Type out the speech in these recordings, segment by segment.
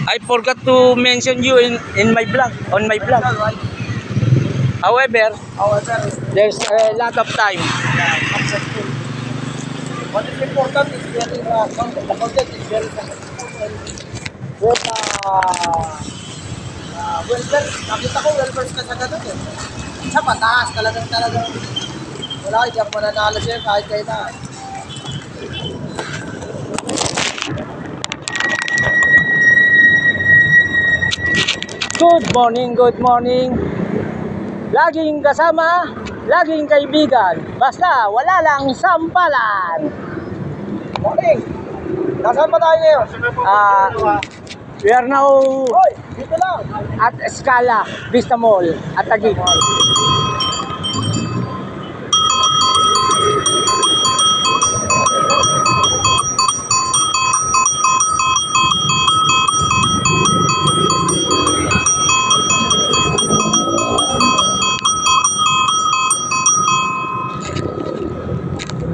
I forgot to mention you in my vlog, on my vlog. However, there's a lot of time. Successful. What is important is getting the content is very successful and well, nakita ko well versed ka sa ganun eh. Sa mataas, talagang wala, hindi ako mananalo sa'yo kahit kayo na. Good morning, good morning. Laging kasama, laging kaibigan. Basta wala lang sampalan. Morning! Nasaan ba tayo ngayon? We are now Hoy! Dito lang! at Scala Vista Mall at Taguig.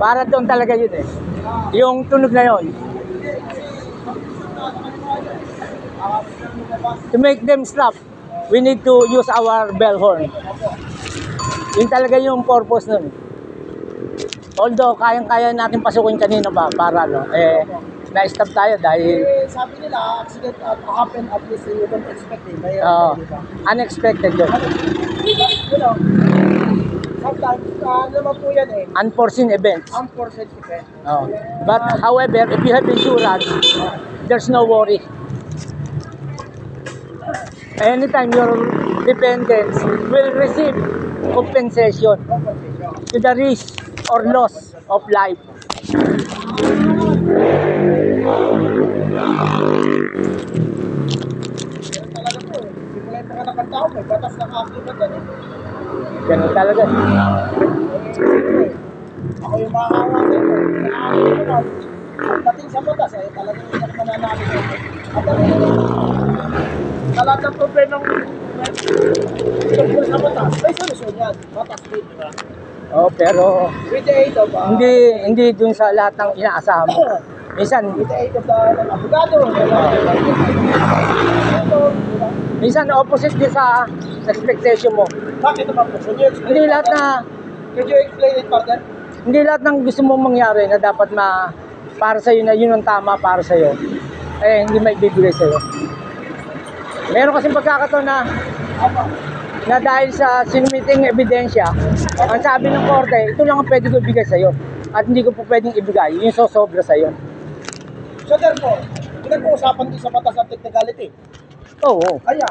Para doon talaga yun eh. Yung tunog na yun. To make them stop, we need to use our bell horn. Yun talaga yung purpose nun. Although, kayang-kaya natin pasukin kanina pa para na-stop tayo dahil Sabi nila, accident happen at least you don't expect it. unexpected yun. You know, sometimes, naman po yan eh. Unforeseen events. Unfortunate event. But however, if you have insurance, there's no worry. Anytime your dependents will receive compensation to the risk or loss of life. Talaga po eh. Simula yung mga nakatao, may batas na kaakibat yan eh. Ganun talaga. Ako yung makakawa nito. Pagdating sa batas eh, talagang hindi ako mananalo nito. At sa lahat ng problemang tungkol sa batas, may solusyon yan. Batas din, di ba? Pero With the aid of hindi dun sa lahat ng inaasahan mo. Minsan, with the aid of ng abogado, minsan opposite din sa expectation mo. bakit naman po? Hindi lahat na Could you explain it further? Hindi lahat ng gusto mong mangyari na dapat para sa iyo na yun ang tama para sa iyo. Hindi maibibigay sa iyo. Meron kasing pagkakataon na dahil sa sinumiting ebidensya, ang sabi ng korte, ito lang ang pwede ko ibigay sa iyo at hindi ko po pwedeng ibigay yung sosobra sa iyo. So therefore, pinag-uusapan din sa batas at technicality. Oo. Kaya,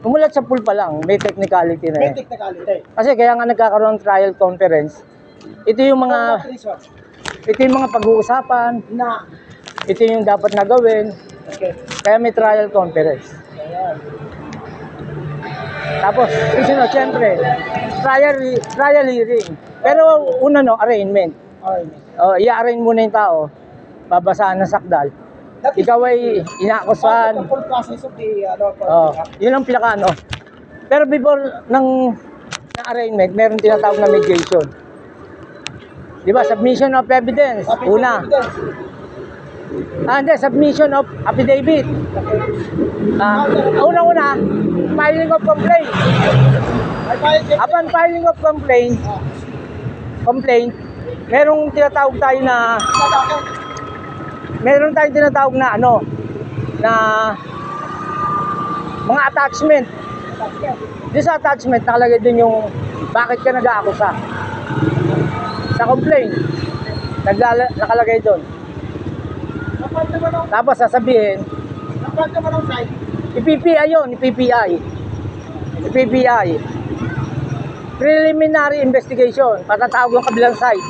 Umulat sa pool pa lang, may technicality na may yan. technicality. Kasi kaya nga nagkakaroon ng trial conference. Ito yung mga pag-uusapan, ito yung dapat na gawin. Okay. Kaya may trial conference. Ayan. Tapos, siyempre, trial hearing. Pero una arraignment. Okay. I-arraign muna yung tao, babasaan ng sakdal. Ikaw ay inaakusahan. The full process of the Yun ang pinaka Pero before ng arraignment, meron tinatawag na mediation. Di ba? Submission of evidence. Una. Hindi, submission of affidavit. Una, filing of complaint. Upon filing of complaint, merong tinatawag tayo na mga attachment. This attachment, nakalagay din yung bakit ka nag-aakusa. Sa complaint, nakalagay doon. Tapos sasabihin, i-PPI yun, i-PPI. Preliminary investigation, patatawag yung kabilang side.